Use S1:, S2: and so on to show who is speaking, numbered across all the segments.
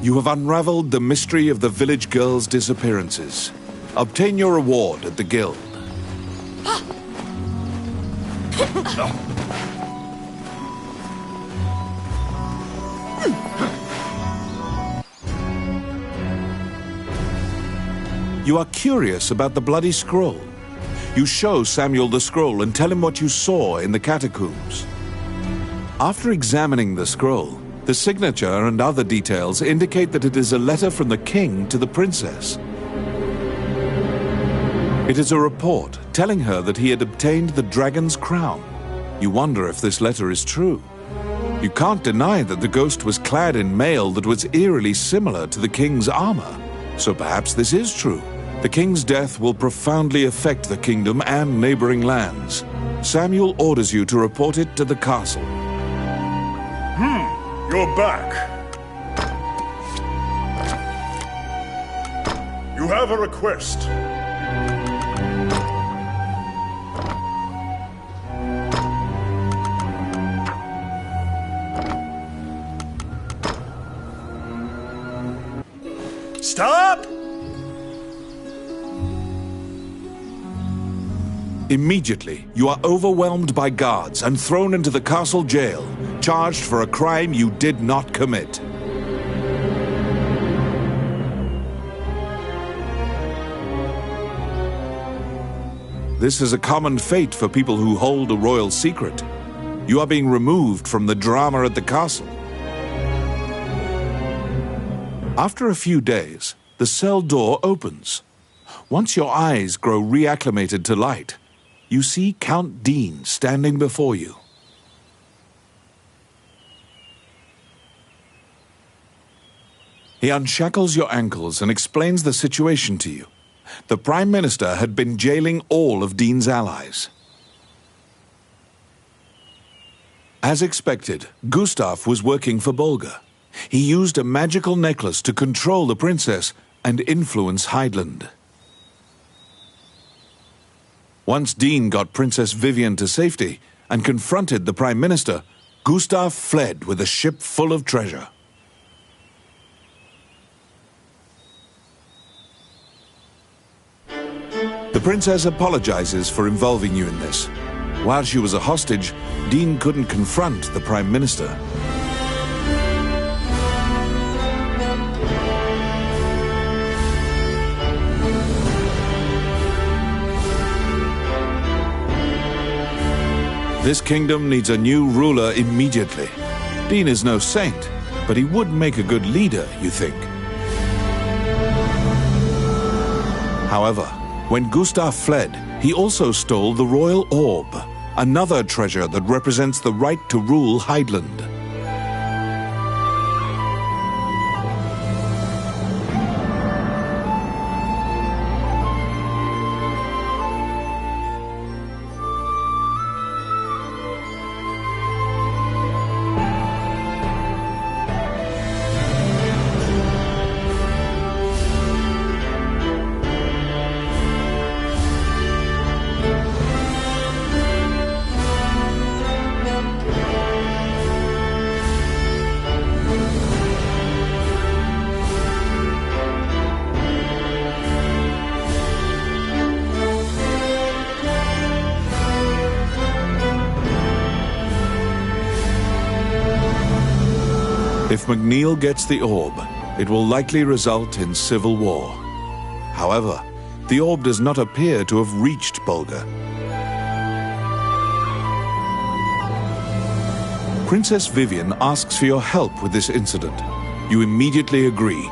S1: You have unraveled the mystery of the village girls' disappearances. Obtain your reward at the guild. You are curious about the bloody scroll. You show Samuel the scroll and tell him what you saw in the catacombs. After examining the scroll, the signature and other details indicate that it is a letter from the king to the princess. It is a report telling her that he had obtained the dragon's crown. You wonder if this letter is true. You can't deny that the ghost was clad in mail that was eerily similar to the king's armor. So perhaps this is true. The king's death will profoundly affect the kingdom and neighboring lands. Samuel orders you to report it to the castle.
S2: You're back. You have a request. Stop!
S1: Immediately, you are overwhelmed by guards and thrown into the castle jail, charged for a crime you did not commit. This is a common fate for people who hold a royal secret. You are being removed from the drama at the castle. After a few days, the cell door opens. Once your eyes grow reacclimated to light, you see Count Dean standing before you. He unshackles your ankles and explains the situation to you. The Prime Minister had been jailing all of Dean's allies. As expected, Gustav was working for Bolga. He used a magical necklace to control the princess and influence Heidland. Once Dean got Princess Vivian to safety and confronted the Prime Minister, Gustav fled with a ship full of treasure. The princess apologizes for involving you in this. While she was a hostage, Dean couldn't confront the Prime Minister. This kingdom needs a new ruler immediately. Dean is no saint, but he would make a good leader, you think. However, when Gustav fled, he also stole the royal orb, another treasure that represents the right to rule Heidland. If McNeil gets the orb, it will likely result in civil war. However, the orb does not appear to have reached Bolga. Princess Vivian asks for your help with this incident. You immediately agree.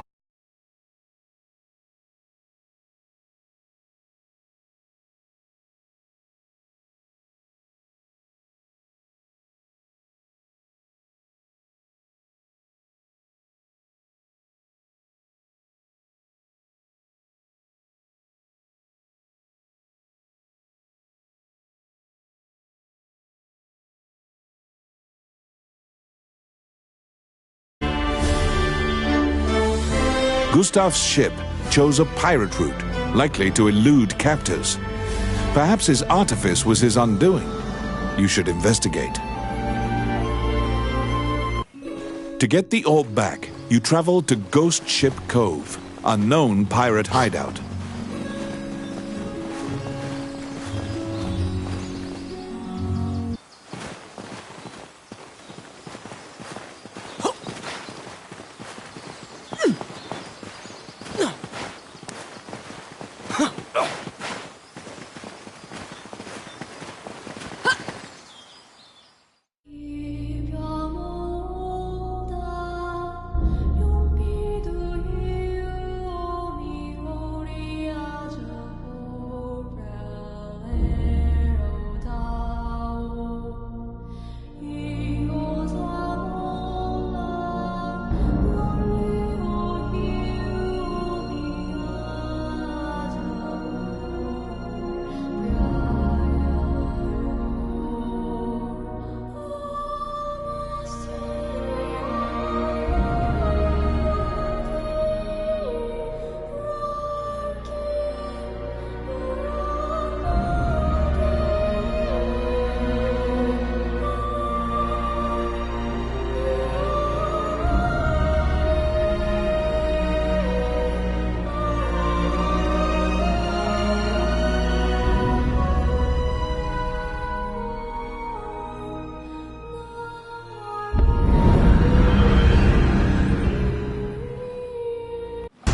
S1: Gustav's ship chose a pirate route, likely to elude captors. Perhaps his artifice was his undoing. You should investigate. To get the orb back, You travel to Ghost Ship Cove, a known pirate hideout.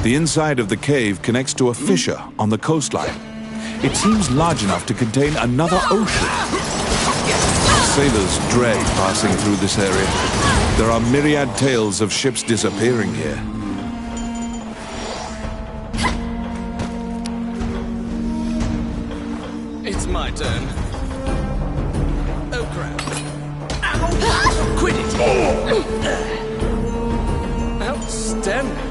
S1: The inside of the cave connects to a fissure on the coastline. It seems large enough to contain another ocean. Sailors dread passing through this area. There are myriad tales of ships disappearing here.
S3: It's my turn. Oh crap. Ow! Quit it! Outstanding.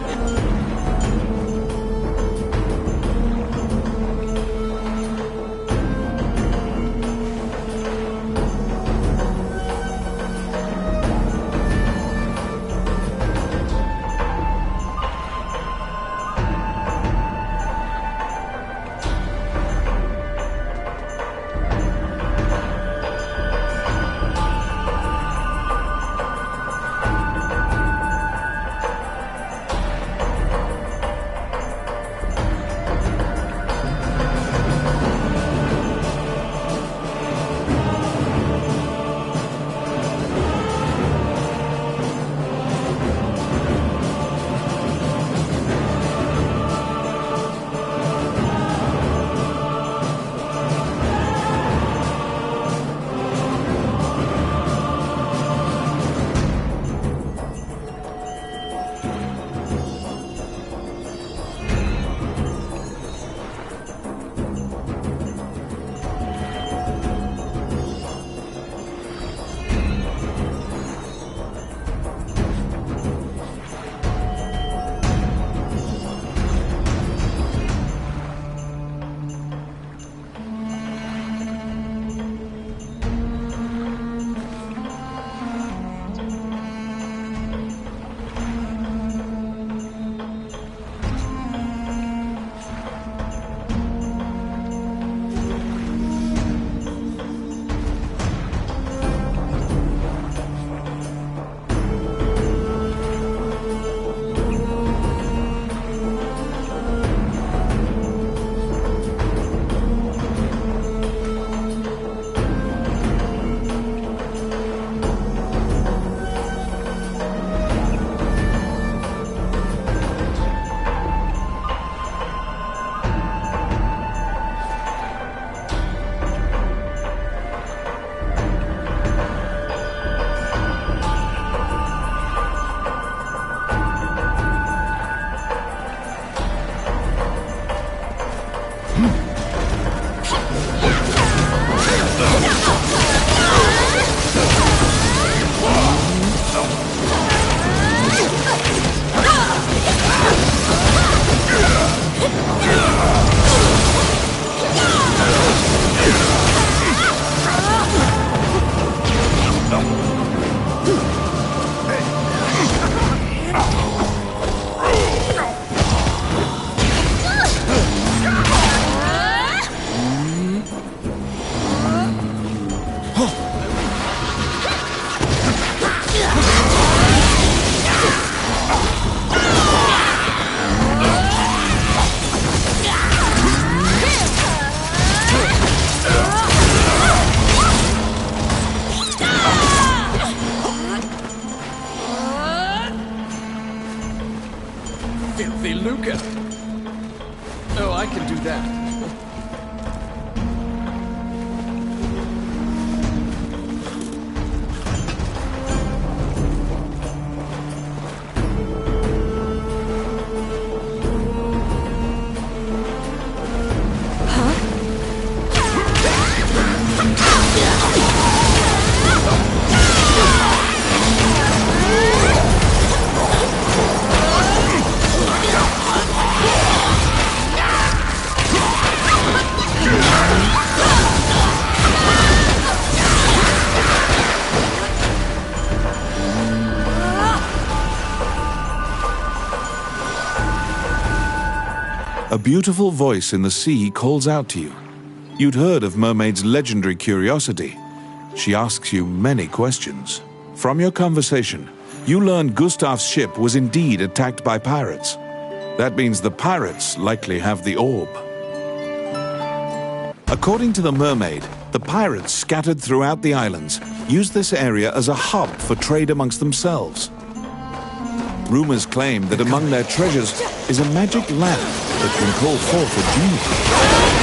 S1: A beautiful voice in the sea calls out to you. You'd heard of Mermaid's legendary curiosity. She asks you many questions. From your conversation, you learn Gustav's ship was indeed attacked by pirates. That means the pirates likely have the orb. According to the mermaid, the pirates scattered throughout the islands used this area as a hub for trade amongst themselves. Rumors claim that among their treasures is a magic lamp that can call forth a genie.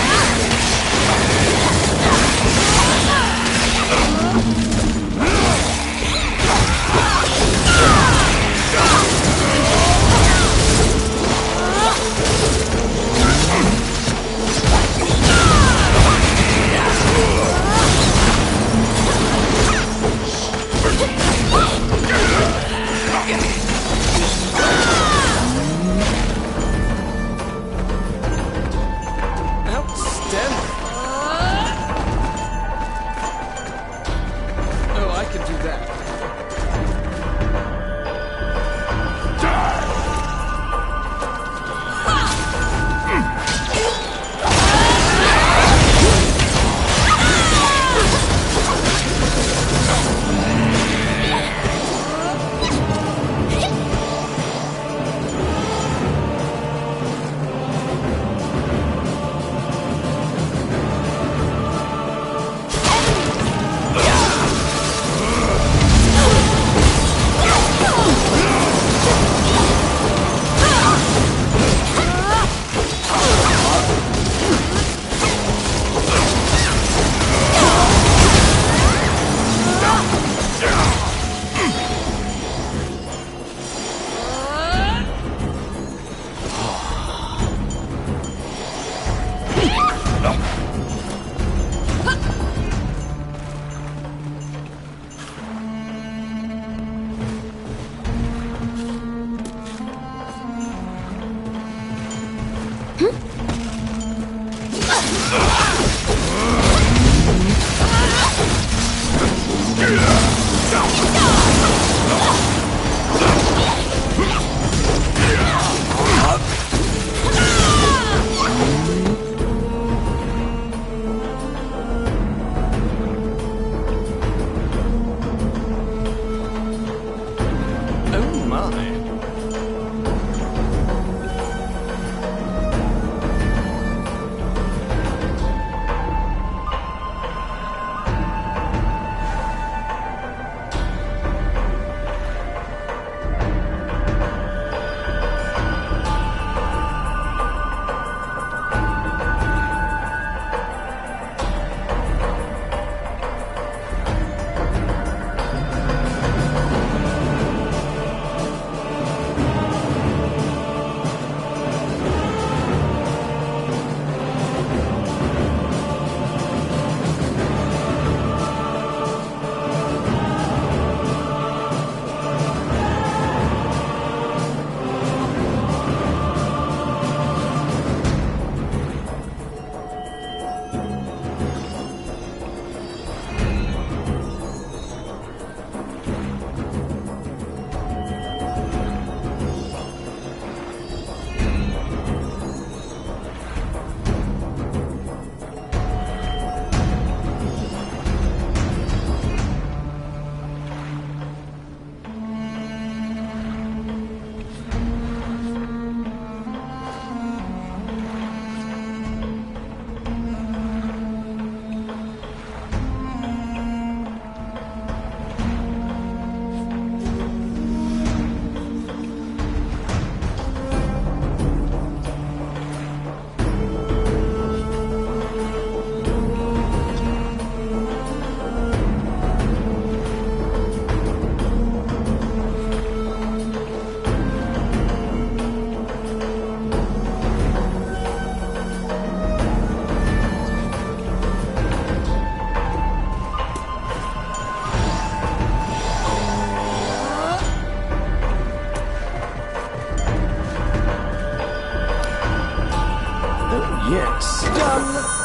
S3: Yes. Done.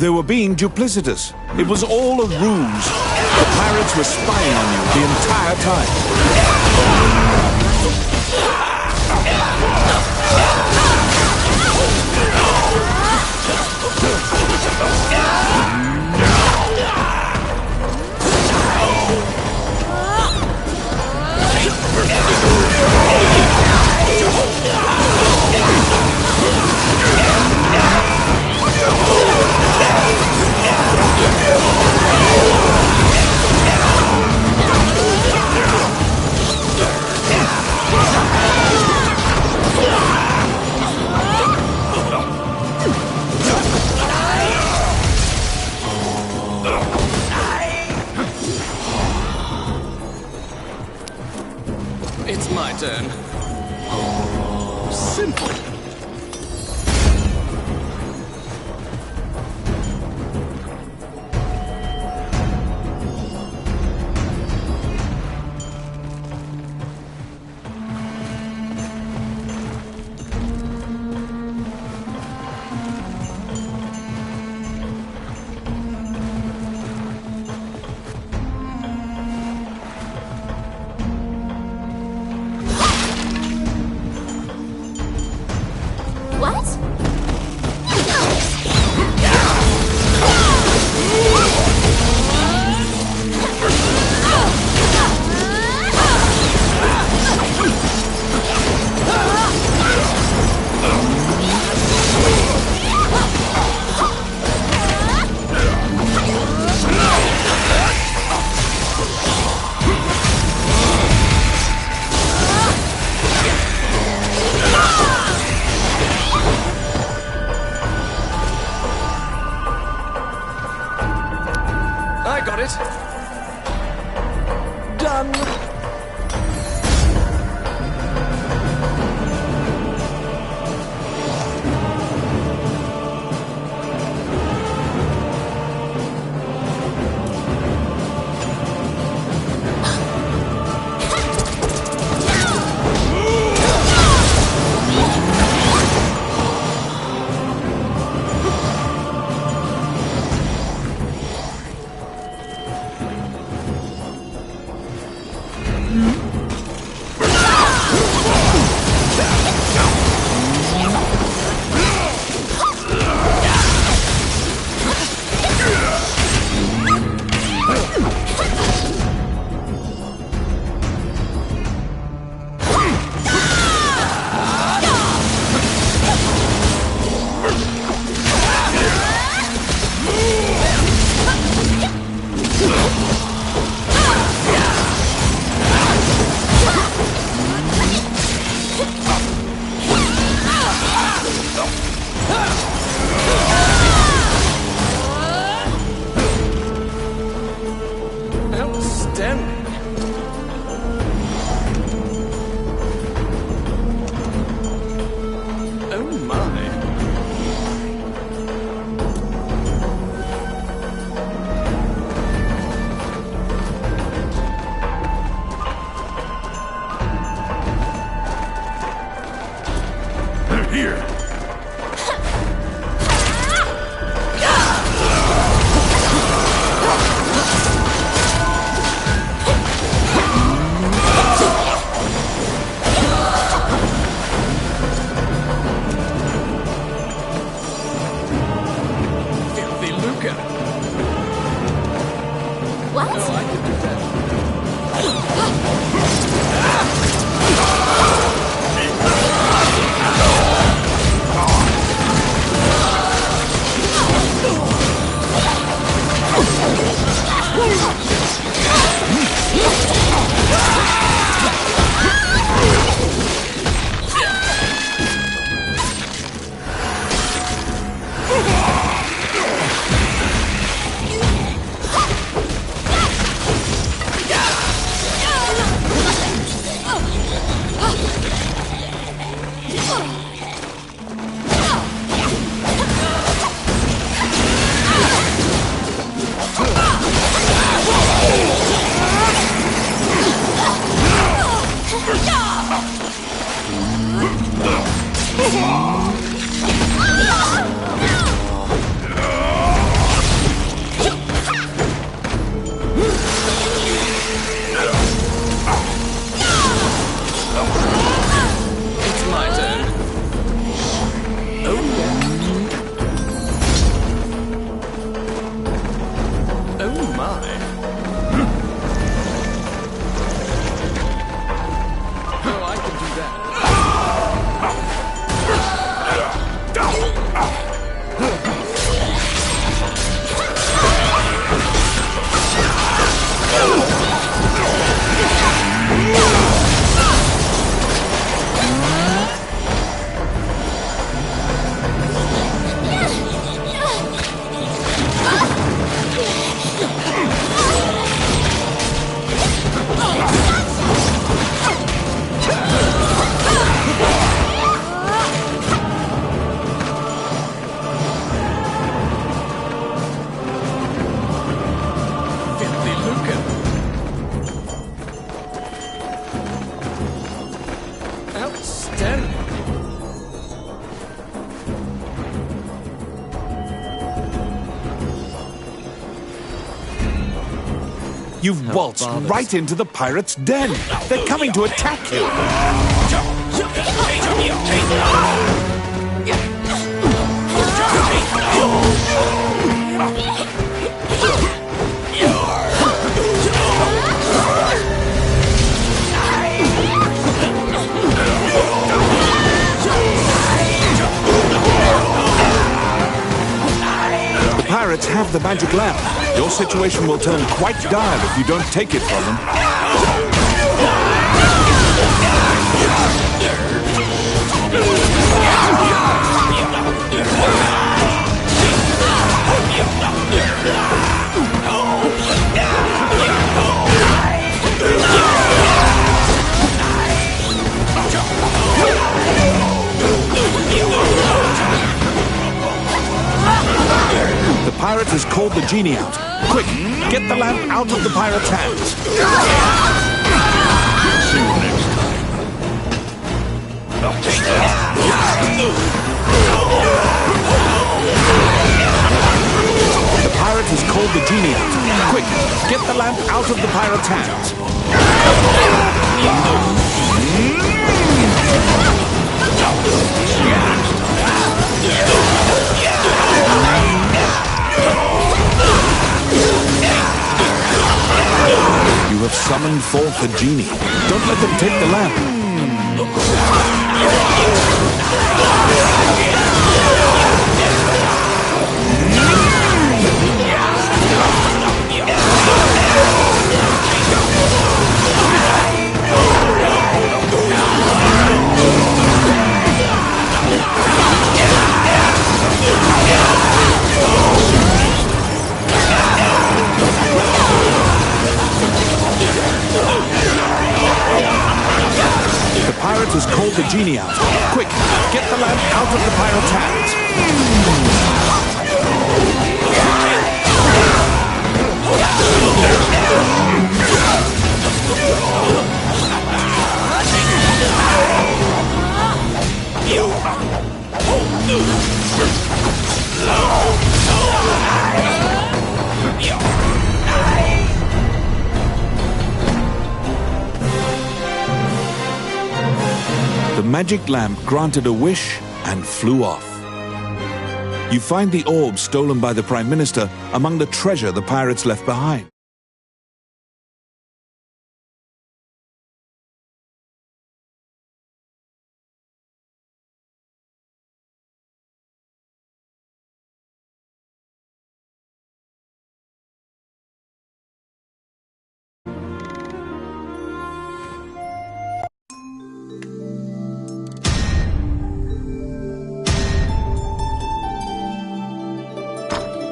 S1: They were being duplicitous. It was all a ruse. The pirates were spying on you the entire time. You've waltzed right into the pirates' den. They're coming to attack you. The pirates have the magic lamp. Your situation will turn quite dire if you don't take it from them. The pirate has called the genie out. Quick, get the lamp out of the pirate's hands.
S2: See you next time.
S1: The pirate has called the genie out. Quick, get the lamp out of the pirate's hands. You have summoned forth the genie. Don't let them take the lamp. The pirate has called the genie out. Quick, get the lamp out of the pirate's hands. The magic lamp granted a wish and flew off. You find the orb stolen by the Prime Minister among the treasure the pirates left behind.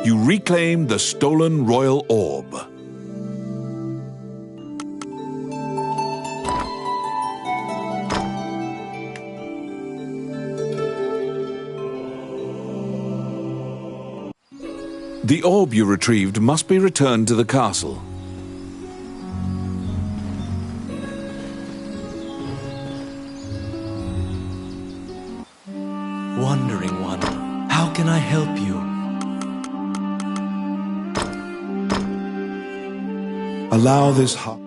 S1: You reclaim the stolen royal orb. The orb you retrieved must be returned to the castle.
S4: Wandering One, how can I help you?
S1: Allow this heart.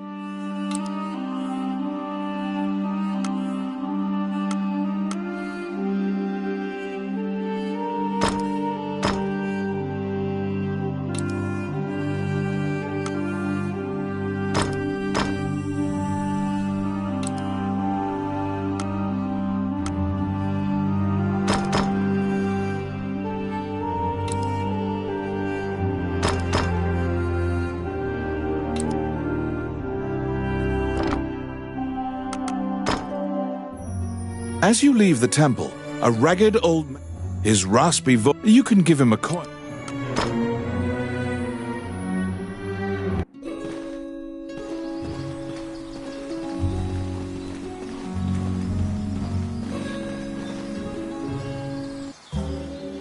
S1: As you leave the temple, a ragged old man, his raspy voice, you can give him a coin.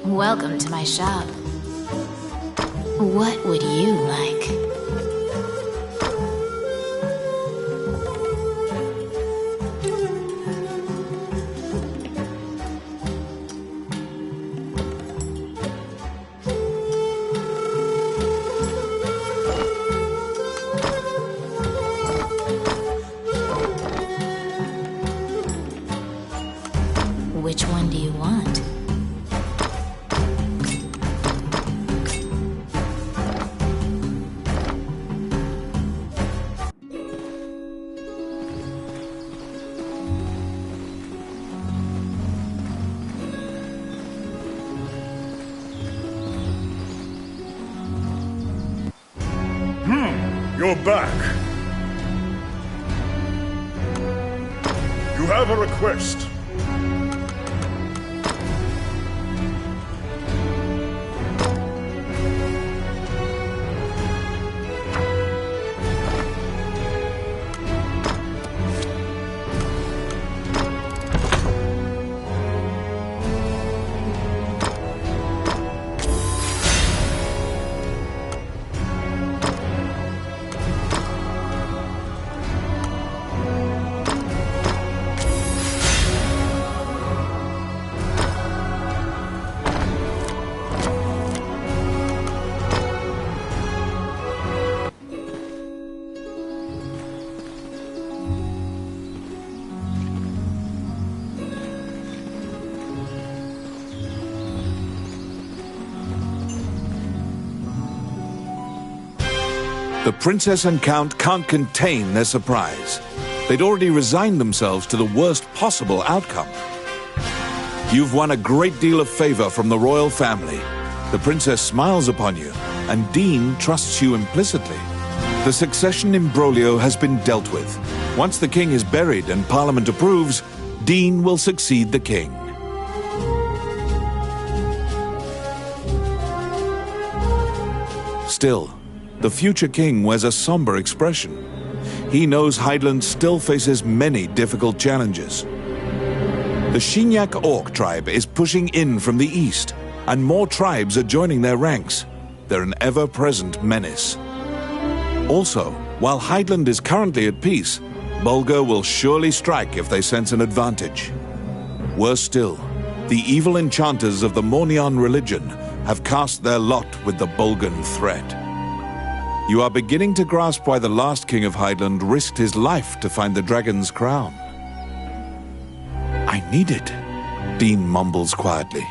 S5: Welcome to my shop. What would you like?
S2: You're back. You have a request.
S1: The princess and count can't contain their surprise. They'd already resigned themselves to the worst possible outcome. You've won a great deal of favor from the royal family. The princess smiles upon you, and Dean trusts you implicitly. The succession imbroglio has been dealt with. Once the king is buried and Parliament approves, Dean will succeed the king. Still, the future king wears a somber expression. He knows Hydaelyn still faces many difficult challenges. The Shinyak Orc tribe is pushing in from the east, and more tribes are joining their ranks. They're an ever-present menace. Also, while Hydaelyn is currently at peace, Bulgur will surely strike if they sense an advantage. Worse still, the evil enchanters of the Mornion religion have cast their lot with the Bolgan threat. You are beginning to grasp why the last king of Hydaelyn risked his life to find the dragon's crown. I need it, Dean mumbles quietly.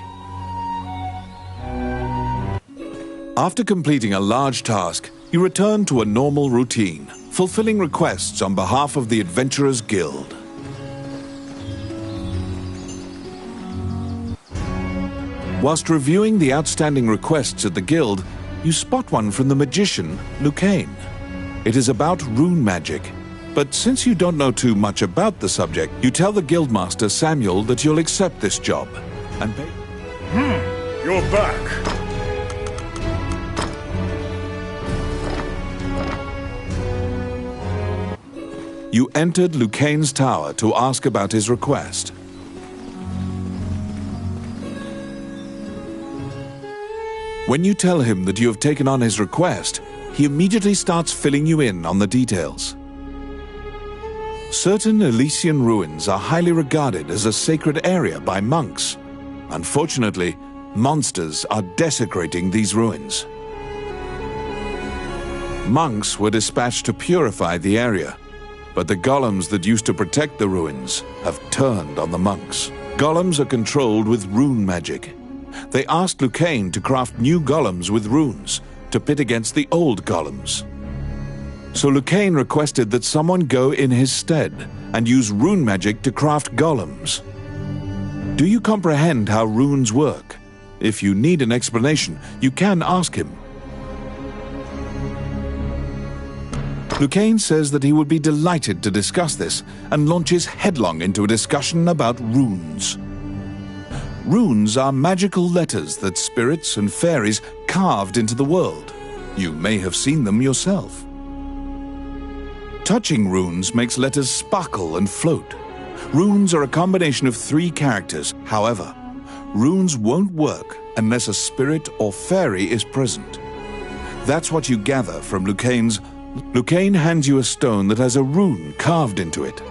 S1: After completing a large task, you return to a normal routine, fulfilling requests on behalf of the Adventurers Guild. Whilst reviewing the outstanding requests at the guild, you spot one from the magician, Lucane. It is about rune magic, but since you don't know too much about the subject, you tell the guildmaster Samuel that you'll accept this job and pay.
S2: You're back.
S1: You entered Lucane's tower to ask about his request. When you tell him that you have taken on his request, he immediately starts filling you in on the details. Certain Elysian ruins are highly regarded as a sacred area by monks. Unfortunately, monsters are desecrating these ruins. Monks were dispatched to purify the area, but the golems that used to protect the ruins have turned on the monks. Golems are controlled with rune magic. They asked Lucane to craft new golems with runes to pit against the old golems. So Lucane requested that someone go in his stead and use rune magic to craft golems. Do you comprehend how runes work? If you need an explanation, you can ask him. Lucane says that he would be delighted to discuss this and launches headlong into a discussion about runes. Runes are magical letters that spirits and fairies carved into the world. You may have seen them yourself. Touching runes makes letters sparkle and float. Runes are a combination of 3 characters. However, runes won't work unless a spirit or fairy is present. That's what you gather from Lucane's. Lucane hands you a stone that has a rune carved into it.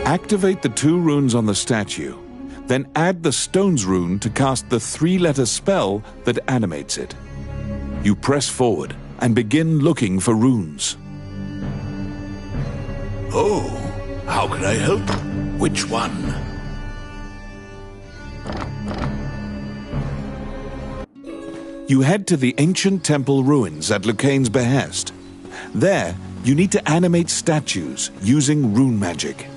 S1: Activate the 2 runes on the statue, then add the stone's rune to cast the 3-letter spell that animates it. You press forward and begin looking for runes.
S6: Oh, how can I help? Which one?
S1: You head to the ancient temple ruins at Lucane's behest. There, you need to animate statues using rune magic.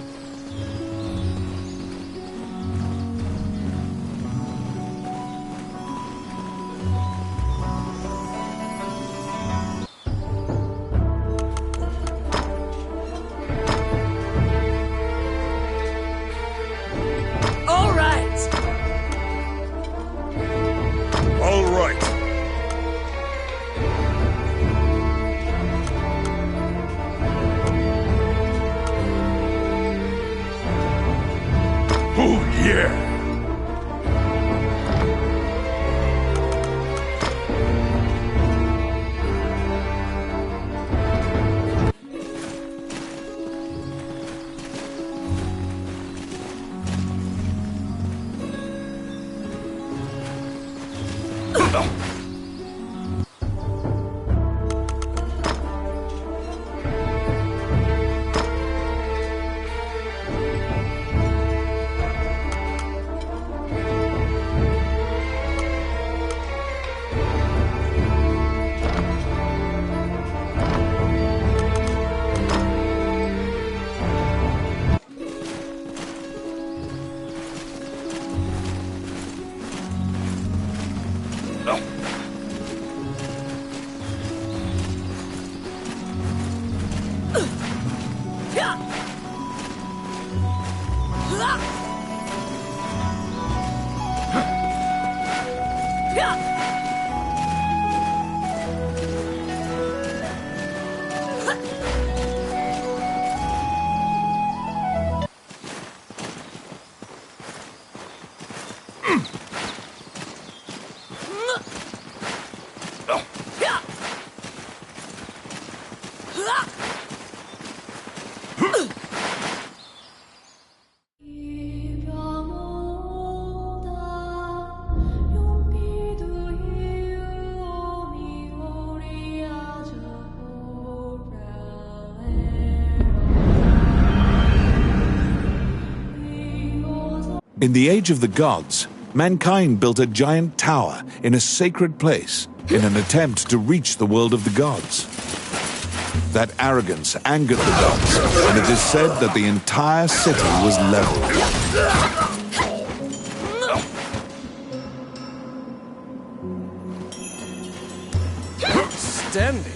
S1: In the Age of the Gods, mankind built a giant tower in a sacred place in an attempt to reach the world of the gods. That arrogance angered the gods, and it is said that the entire city was leveled.
S3: Outstanding.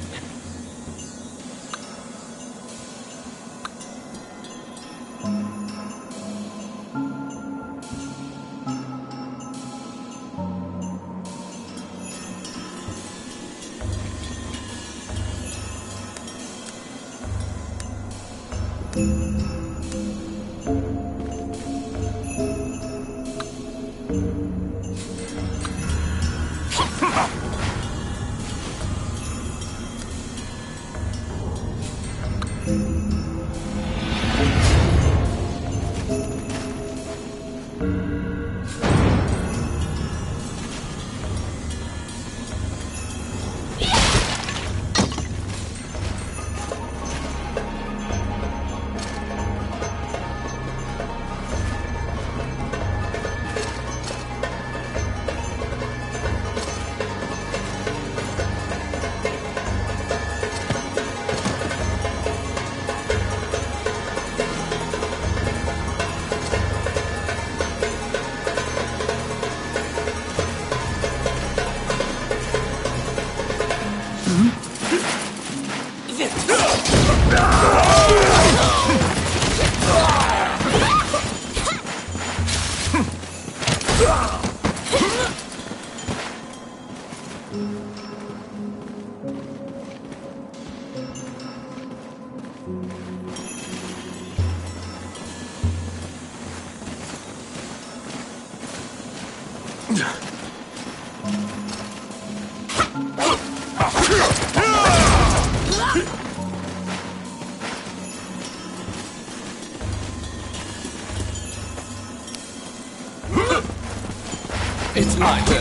S3: It's my turn.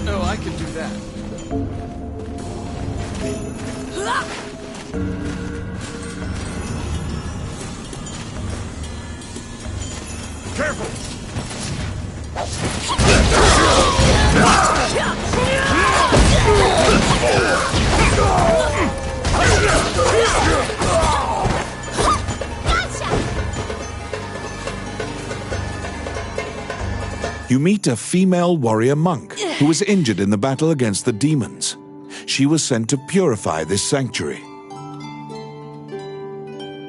S3: Oh, I can do that.
S2: Careful!
S1: You meet a female warrior monk who was injured in the battle against the demons. She was sent to purify this sanctuary.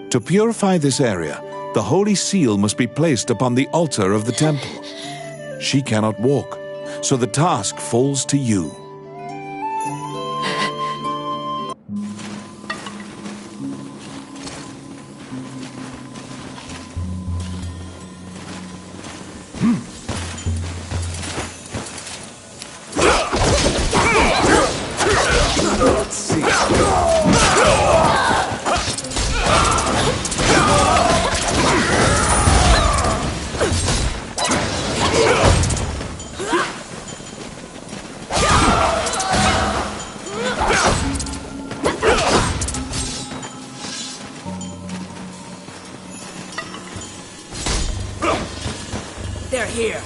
S1: To purify this area, the holy seal must be placed upon the altar of the temple. She cannot walk, so the task falls to you.
S3: Let's see.
S7: They're here.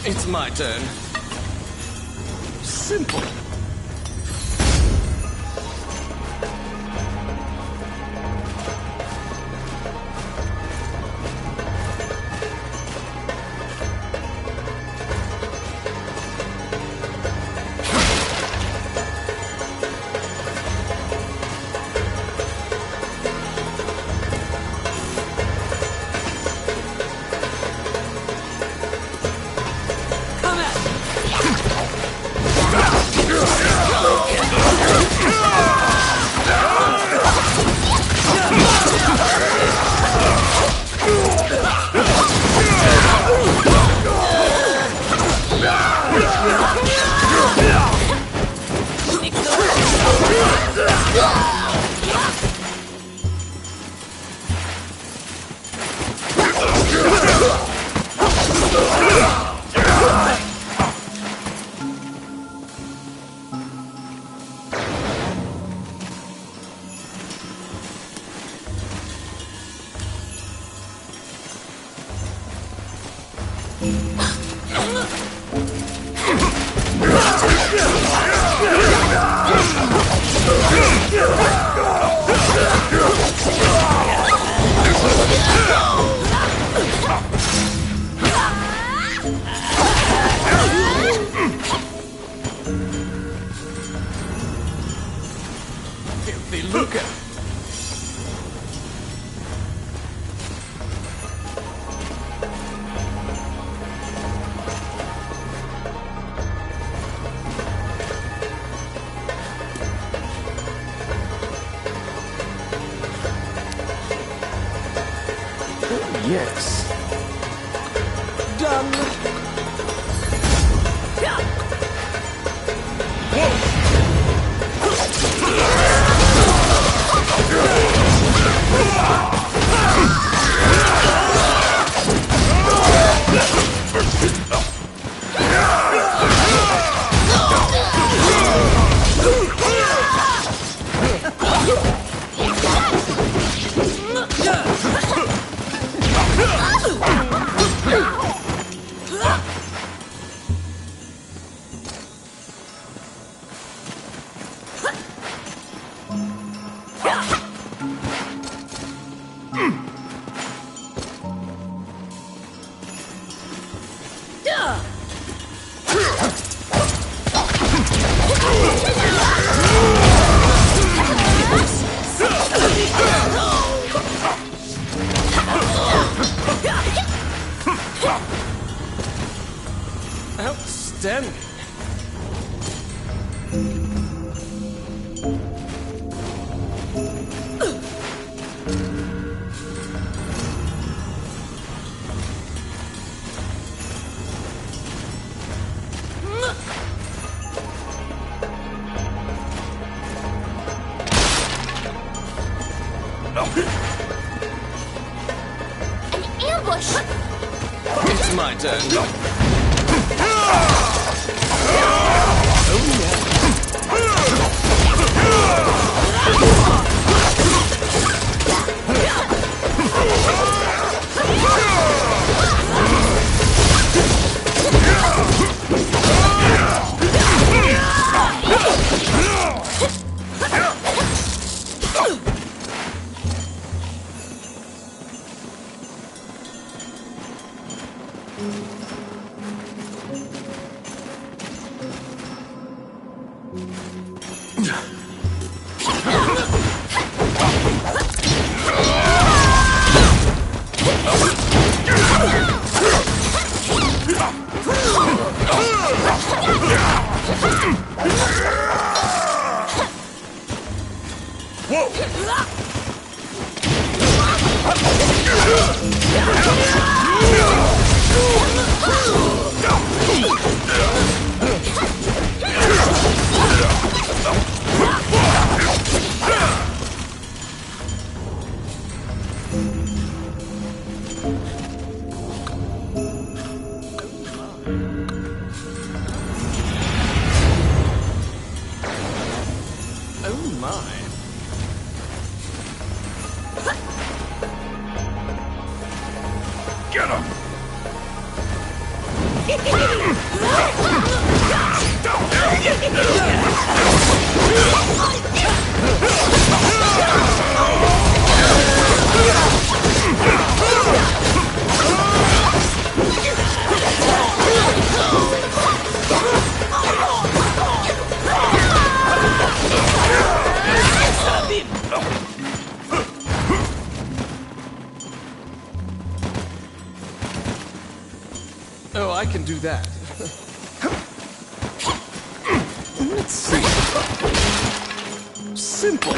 S3: It's my turn. Simple. Filthy lucre. Yes. Done. Outstanding.
S5: An ambush!
S3: It's my turn. Oh my.
S2: Get him!
S3: Oh, I can do that. Let's see. Simple.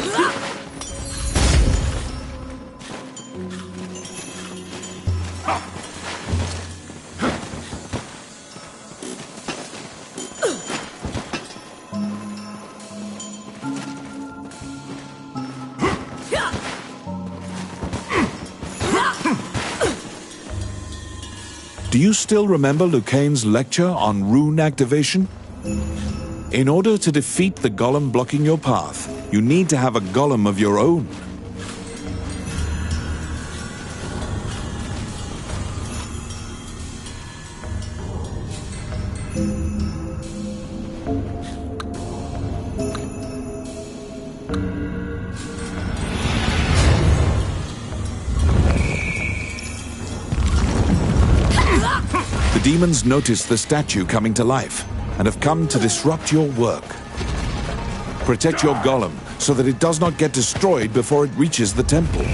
S1: Do you still remember Lucane's lecture on rune activation? In order to defeat the golem blocking your path, you need to have a golem of your own. The demons notice the statue coming to life and have come to disrupt your work. Protect your golem so that it does not get destroyed before it reaches the temple.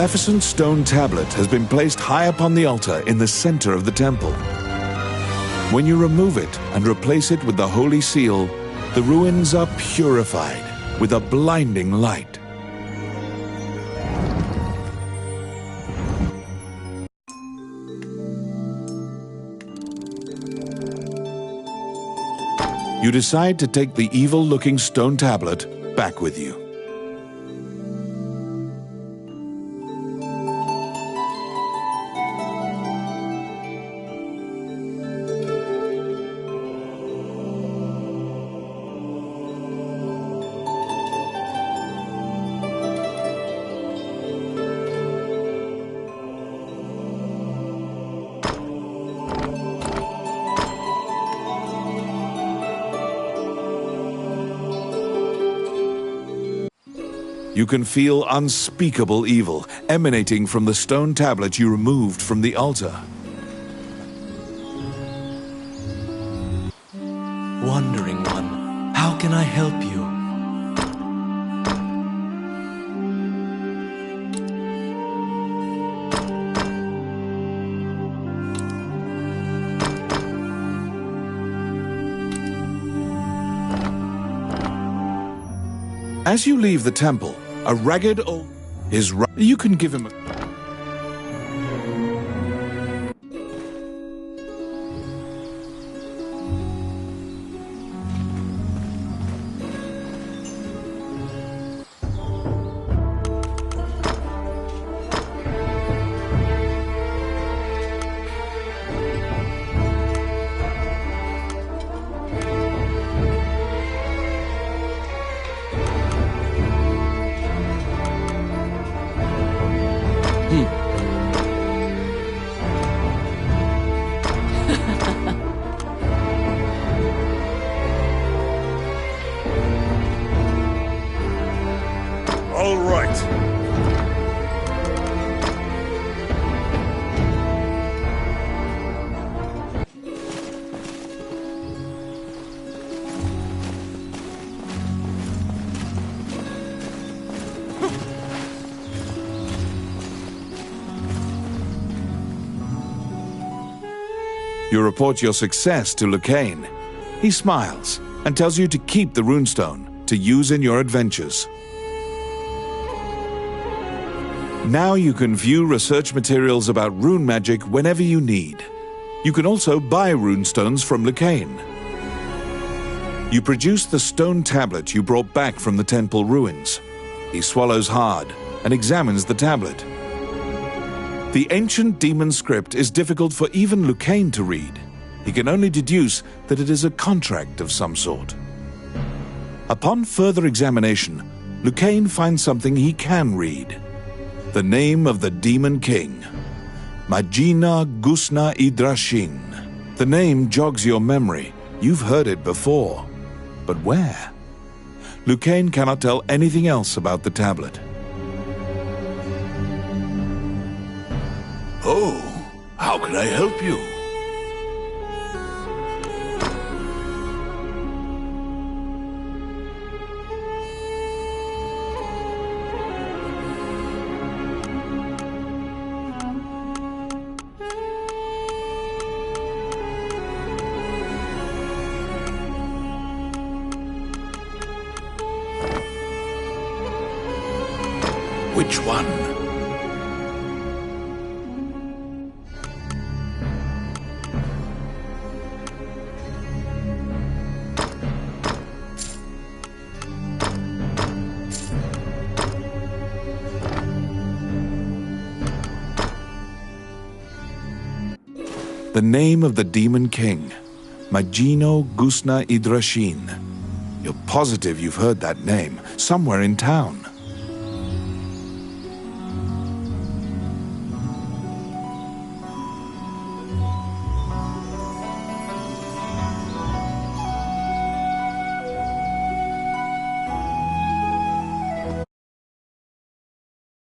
S1: magnificent stone tablet has been placed high upon the altar in the center of the temple. When you remove it and replace it with the Holy Seal, the ruins are purified with a blinding light. You decide to take the evil-looking stone tablet back with you. You can feel unspeakable evil emanating from the stone tablet you removed from the altar.
S4: Wandering One, how can I help you?
S1: As you leave the temple, a ragged old is you can give him a...
S2: All right.
S1: You report your success to Lucane. He smiles and tells you to keep the runestone to use in your adventures. Now you can view research materials about rune magic whenever you need. You can also buy runestones from Lucane. You produce the stone tablet you brought back from the temple ruins. He swallows hard and examines the tablet. The ancient demon script is difficult for even Lucane to read. He can only deduce that it is a contract of some sort. Upon further examination, Lucane finds something he can read. The name of the Demon King, Majina Gusna Idrashin. The name jogs your memory. You've heard it before. But where? Lucane cannot tell anything else about the tablet.
S6: Oh, how can I help you? Which one?
S1: The name of the Demon King, Majino Gusna Idrashin. You're positive you've heard that name somewhere in town.